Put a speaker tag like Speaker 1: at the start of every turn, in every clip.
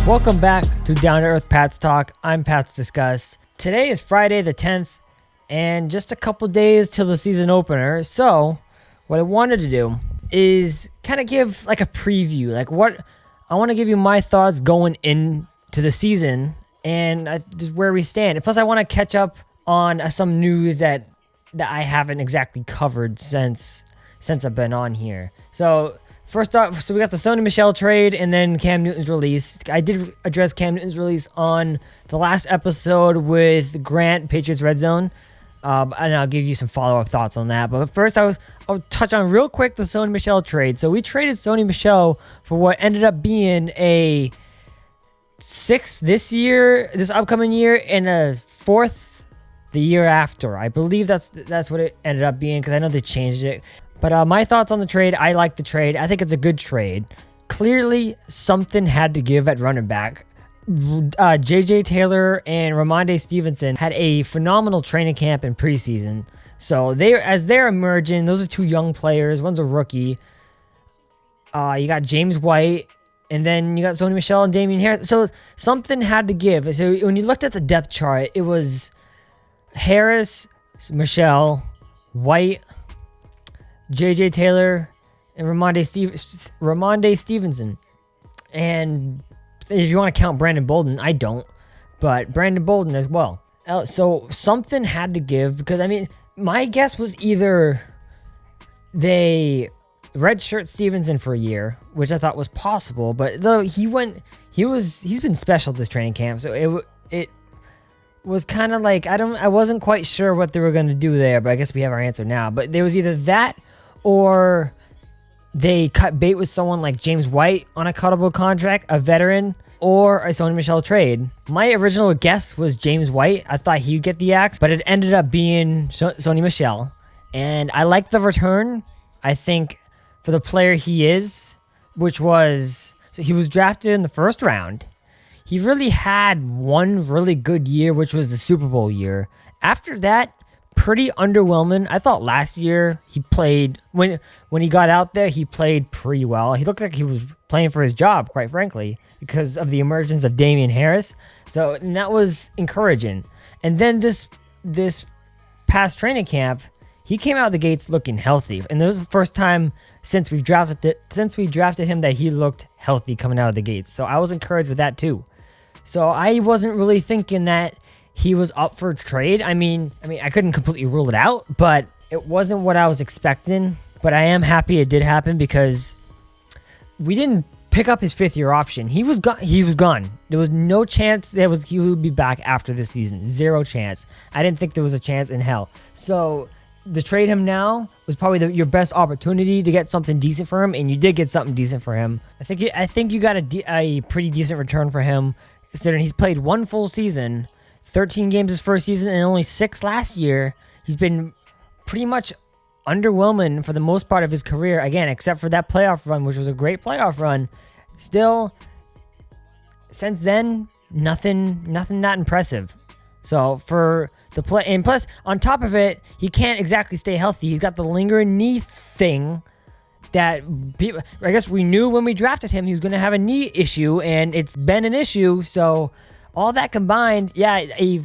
Speaker 1: Welcome back to Down to Earth Pats Talk. I'm Pats Discuss. Today is Friday the 10th, and just a couple days till the season opener. So, what I wanted to do is kind of give like a preview, like what I want to give you my thoughts going into the season and just where we stand. And plus, I want to catch up on some news that I haven't exactly covered since I've been on here. So. First off, so we got the Sony Michel trade and then Cam Newton's release. I did address Cam Newton's release on the last episode with Grant, Patriots Red Zone. And I'll give you some follow-up thoughts on that. But first, I'll touch on real quick the Sony Michel trade. So we traded Sony Michel for what ended up being a 6th this upcoming year, and a 4th the year after. I believe that's what it ended up being, because I know they changed it. But my thoughts on the trade, I like the trade. I think it's a good trade. Clearly, something had to give at running back. J.J. Taylor and Ramondre Stevenson had a phenomenal training camp in preseason. So as they're emerging, those are two young players. One's a rookie. You got James White, and then you got Sony Michel and Damien Harris. So something had to give. So when you looked at the depth chart, it was Harris, Michel, White, J.J. Taylor, and Ramondre Stevenson. And if you want to count Brandon Bolden, I don't, but Brandon Bolden as well. So something had to give, because, I mean, my guess was either they redshirt Stevenson for a year, which I thought was possible, but though he's been special this training camp, so it was kind of like, I wasn't quite sure what they were going to do there, but I guess we have our answer now. But there was either that, or they cut bait with someone like James White on a cuttable contract, a veteran, or a Sony Michel trade. My original guess was James White. I thought he'd get the axe, but it ended up being Sony Michel. And I like the return, I think, for the player he is, so he was drafted in the first round. He really had one really good year, which was the Super Bowl year. After that, pretty underwhelming. I thought last year he played, when he got out there, he played pretty well. He looked like he was playing for his job, quite frankly, because of the emergence of Damien Harris. So that was encouraging. And then this past training camp, he came out of the gates looking healthy. And this was the first time since we drafted him that he looked healthy coming out of the gates. So I was encouraged with that too. So I wasn't really thinking that he was up for trade. I mean, I couldn't completely rule it out, but it wasn't what I was expecting. But I am happy it did happen, because we didn't pick up his 5th-year option. He was gone. There was no chance he would be back after this season. Zero chance. I didn't think there was a chance in hell. So to trade him now was probably your best opportunity to get something decent for him, and you did get something decent for him. I think you got a pretty decent return for him, considering he's played one full season, 13 games his first season, and only 6 last year. He's been pretty much underwhelming for the most part of his career, again, except for that playoff run, which was a great playoff run. Still, since then, nothing that impressive. So for the play, and plus, on top of it, he can't exactly stay healthy. He's got the lingering knee thing that people, I guess we knew when we drafted him he was going to have a knee issue, and it's been an issue. So all that combined, yeah, a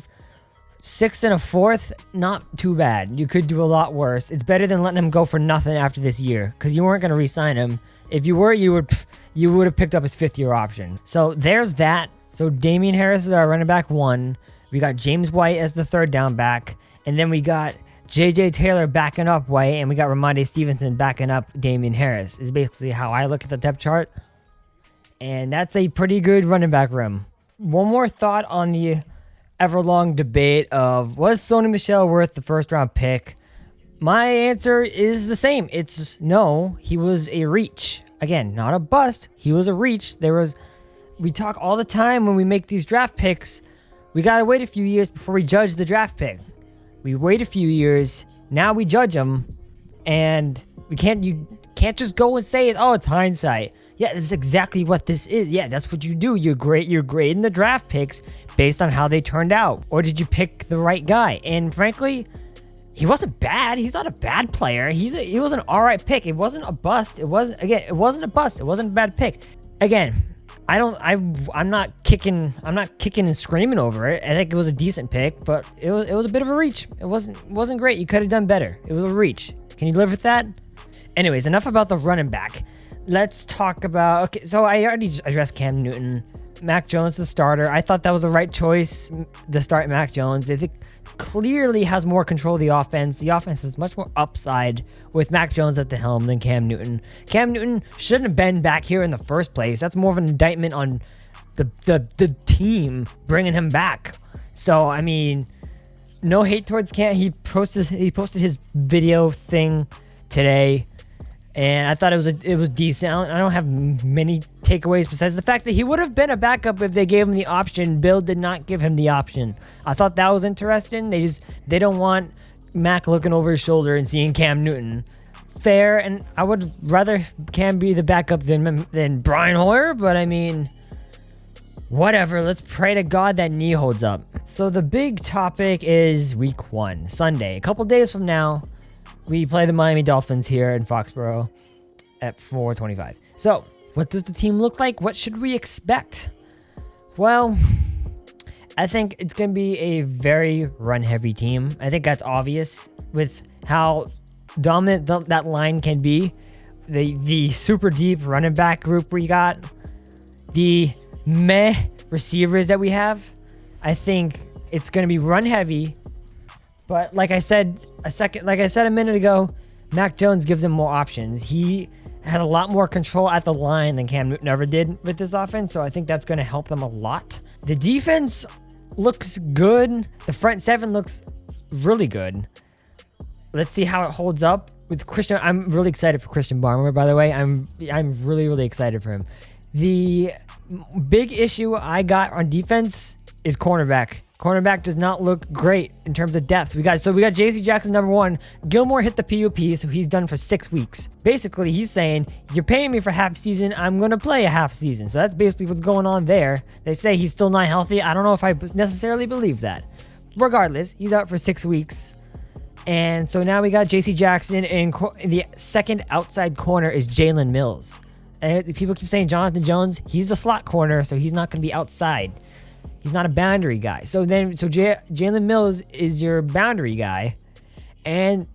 Speaker 1: 6th and a 4th, not too bad. You could do a lot worse. It's better than letting him go for nothing after this year, because you weren't going to re-sign him. If you were, you would have picked up his 5th-year option. So there's that. So Damien Harris is our running back 1. We got James White as the 3rd down back, and then we got J.J. Taylor backing up White, and we got Ramondre Stevenson backing up Damien Harris, is basically how I look at the depth chart. And that's a pretty good running back room. One more thought on the ever-long debate of, was Sony Michel worth the 1st-round pick? My answer is the same. It's no. He was a reach. Again, not a bust. He was a reach. We talk all the time when we make these draft picks. We got to wait a few years before we judge the draft pick. We wait a few years. Now we judge them. And you can't just go and say, oh, it's hindsight. Yeah, that's exactly what this is. Yeah, that's what you do. You're grading the draft picks based on how they turned out. Or did you pick the right guy? And frankly, he wasn't bad. He's not a bad player. He was an all right pick. It wasn't a bust. It wasn't a bust. It wasn't a bad pick. Again, I'm not kicking and screaming over it. I think it was a decent pick, but it was a bit of a reach. It wasn't great. You could have done better. It was a reach. Can you live with that? Anyways, enough about the running back. Let's talk about, okay, so I already addressed Cam Newton. Mac Jones, the starter. I thought that was the right choice to start Mac Jones. I think clearly has more control of the offense. The offense is much more upside with Mac Jones at the helm than Cam Newton. Cam Newton shouldn't have been back here in the first place. That's more of an indictment on the team bringing him back. So, I mean, no hate towards Cam. He posted his video thing today, and I thought it was decent. I don't have many takeaways besides the fact that he would have been a backup if they gave him the option. Bill did not give him the option. I thought that was interesting. They don't want Mac looking over his shoulder and seeing Cam Newton. Fair, and I would rather Cam be the backup than Brian Hoyer, but I mean, whatever. Let's pray to God that knee holds up. So the big topic is week 1, Sunday. A couple days from now, we play the Miami Dolphins here in Foxborough at 4:25. So, what does the team look like? What should we expect? Well, I think it's going to be a very run-heavy team. I think that's obvious with how dominant that line can be. The super deep running back group we got. The meh receivers that we have. I think it's going to be run-heavy. But like I said a minute ago, Mac Jones gives them more options. He had a lot more control at the line than Cam Newton ever did with this offense, so I think that's going to help them a lot. The defense looks good. The front seven looks really good. Let's see how it holds up with Christian. I'm really excited for Christian Barmore, by the way. I'm really, really excited for him. The big issue I got on defense is cornerback. Cornerback does not look great in terms of depth. We got J.C. Jackson, number 1. Gilmore hit the PUP, so he's done for 6 weeks. Basically, he's saying, you're paying me for half season, I'm going to play a half season. So that's basically what's going on there. They say he's still not healthy. I don't know if I necessarily believe that. Regardless, he's out for 6 weeks. And so now we got J.C. Jackson, and the second outside corner is Jalen Mills. And people keep saying Jonathan Jones, he's the slot corner, so he's not going to be outside. He's not a boundary guy. So Jalen Mills is your boundary guy, and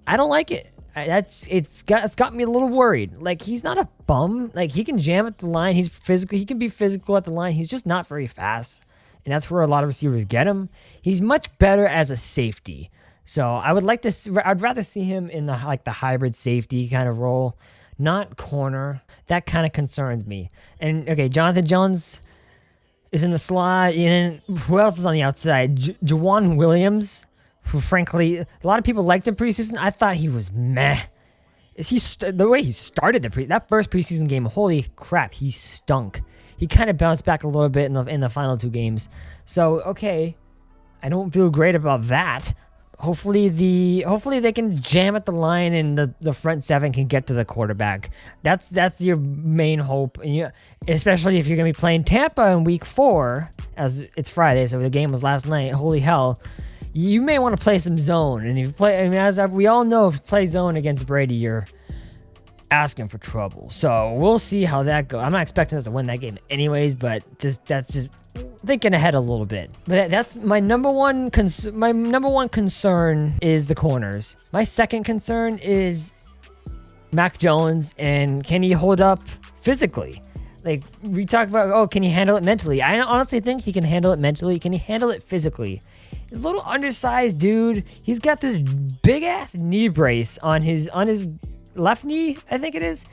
Speaker 1: I don't like it. It's got me a little worried. Like, he's not a bum. Like, he can jam at the line. He's physical. He can be physical at the line. He's just not very fast, and that's where a lot of receivers get him. He's much better as a safety. So I'd rather see him in the hybrid safety kind of role, not corner. That kind of concerns me. And okay, Jonathan Jones is in the slot, and who else is on the outside? Jawan Williams, who frankly, a lot of people liked him preseason. I thought he was meh. The way he started that first preseason game, holy crap, he stunk. He kind of bounced back a little bit in the final 2 games. So, okay, I don't feel great about that. Hopefully they can jam at the line and the front seven can get to the quarterback. That's your main hope, and especially if you're gonna be playing Tampa in week 4, as it's Friday, so the game was last night. Holy hell, you may want to play some zone, and if you play, as we all know, if you play zone against Brady, you're asking for trouble. So we'll see how that goes. I'm not expecting us to win that game anyways, but that's just thinking ahead a little bit. But that's my number one concern is the corners. My second concern is Mac Jones, and can he hold up physically? Like, we talk about, can he handle it mentally? I honestly think he can handle it mentally. Can he handle it physically? He's a little undersized dude. He's got this big ass knee brace on his left knee, I think it is.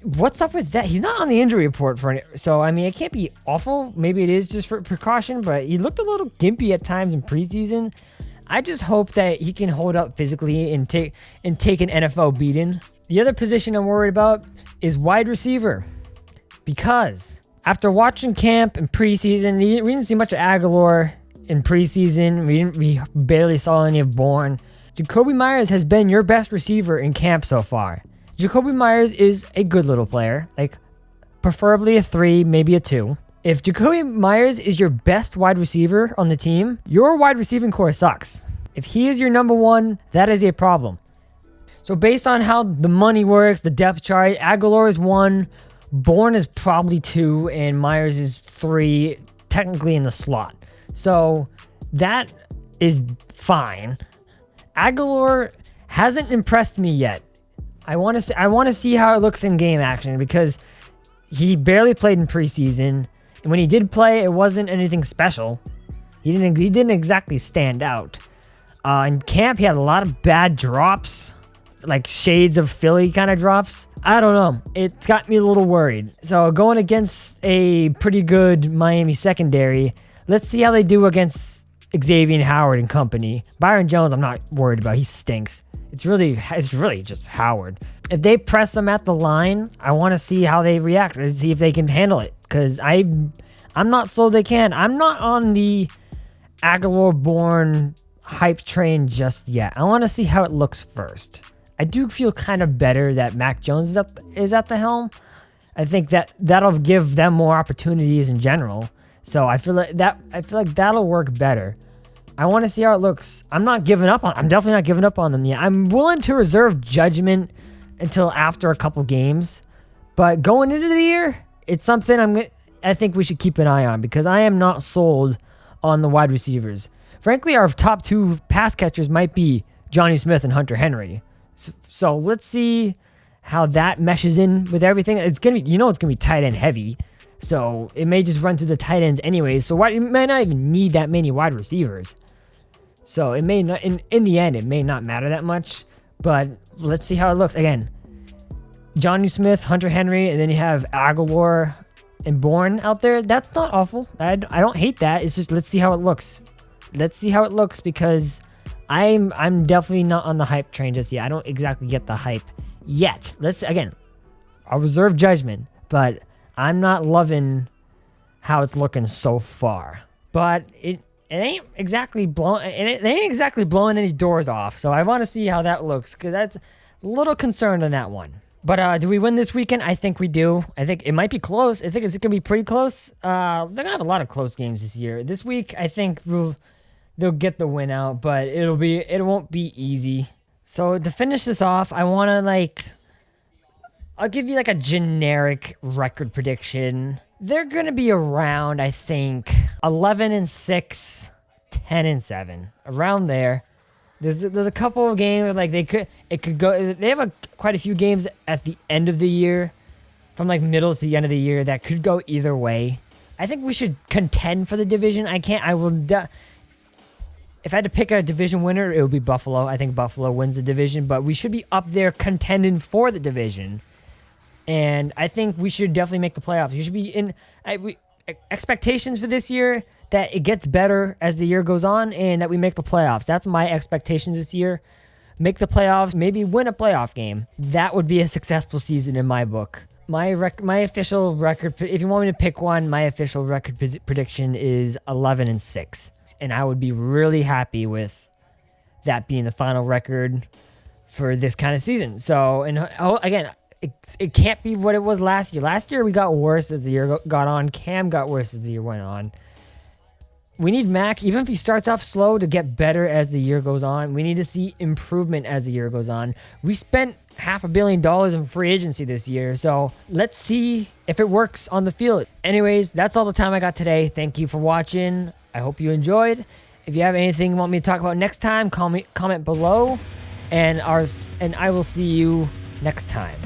Speaker 1: What's up with that? He's not on the injury report so I mean, it can't be awful. Maybe it is just for precaution, but he looked a little gimpy at times in preseason. I just hope that he can hold up physically and take an NFL beating. The other position I'm worried about is wide receiver, because after watching camp and preseason, we didn't see much of Aguilar in preseason. We barely saw any of Bourne. Jacoby Myers has been your best receiver in camp so far. Jacoby Myers is a good little player, like preferably a 3, maybe a 2. If Jacoby Myers is your best wide receiver on the team, your wide receiving core sucks. If he is your number 1, that is a problem. So based on how the money works, the depth chart, Aguilar is 1, Bourne is probably 2, and Myers is 3, technically in the slot. So that is fine. Aguilar hasn't impressed me yet. I want to see how it looks in game action because he barely played in preseason, and when he did play, it wasn't anything special. He didn't exactly stand out. In camp, he had a lot of bad drops, like shades of Philly kind of drops. I don't know. It's got me a little worried. So going against a pretty good Miami secondary, let's see how they do against Xavier Howard and company. Byron Jones, I'm not worried about. He stinks. It's really just Howard. If they press him at the line, I want to see how they react and see if they can handle it. Because I'm not sold they can. I'm not on the Aguilar-Bourne hype train just yet. I want to see how it looks first. I do feel kind of better that Mac Jones is at the helm. I think that'll give them more opportunities in general. So I feel like that'll work better. I want to see how it looks. I'm definitely not giving up on them yet. I'm willing to reserve judgment until after a couple games. But going into the year, it's something I think we should keep an eye on because I am not sold on the wide receivers. Frankly, our top 2 pass catchers might be Johnny Smith and Hunter Henry. So let's see how that meshes in with everything. It's gonna be tight end heavy, so it may just run through the tight ends anyways. So you may not even need that many wide receivers. So it may not in the end it may not matter that much. But let's see how it looks. Again, Johnny Smith, Hunter Henry, and then you have Aguilar and Bourne out there. That's not awful. I don't hate that. It's just let's see how it looks. Let's see how it looks because I'm definitely not on the hype train just yet. I don't exactly get the hype yet. I'll reserve judgment, but I'm not loving how it's looking so far. But it ain't exactly blowing any doors off. So I want to see how that looks because that's a little concerned on that one. But do we win this weekend? I think we do. I think it might be close. I think it's gonna be pretty close. They're gonna have a lot of close games this year. This week, I think they'll get the win out, but it won't be easy. So to finish this off, I'll give you like a generic record prediction. They're gonna be around, I think, 11-6, 10-7, around there. There's a couple of games like it could go. They have quite a few games at the end of the year, from like middle to the end of the year that could go either way. I think we should contend for the division. If I had to pick a division winner, it would be Buffalo. I think Buffalo wins the division, but we should be up there contending for the division. And I think we should definitely make the playoffs. You should be in expectations for this year that it gets better as the year goes on and that we make the playoffs. That's my expectations this year. Make the playoffs, maybe win a playoff game. That would be a successful season in my book. My official record, if you want me to pick one, my official record prediction is 11-6. And I would be really happy with that being the final record for this kind of season. So, again, it can't be what it was last year. Last year, we got worse as the year got on. Cam got worse as the year went on. We need Mac, even if he starts off slow, to get better as the year goes on. We need to see improvement as the year goes on. We spent $500 million in free agency this year, so let's see if it works on the field. Anyways, that's all the time I got today. Thank you for watching. I hope you enjoyed. If you have anything you want me to talk about next time, comment below, and I will see you next time.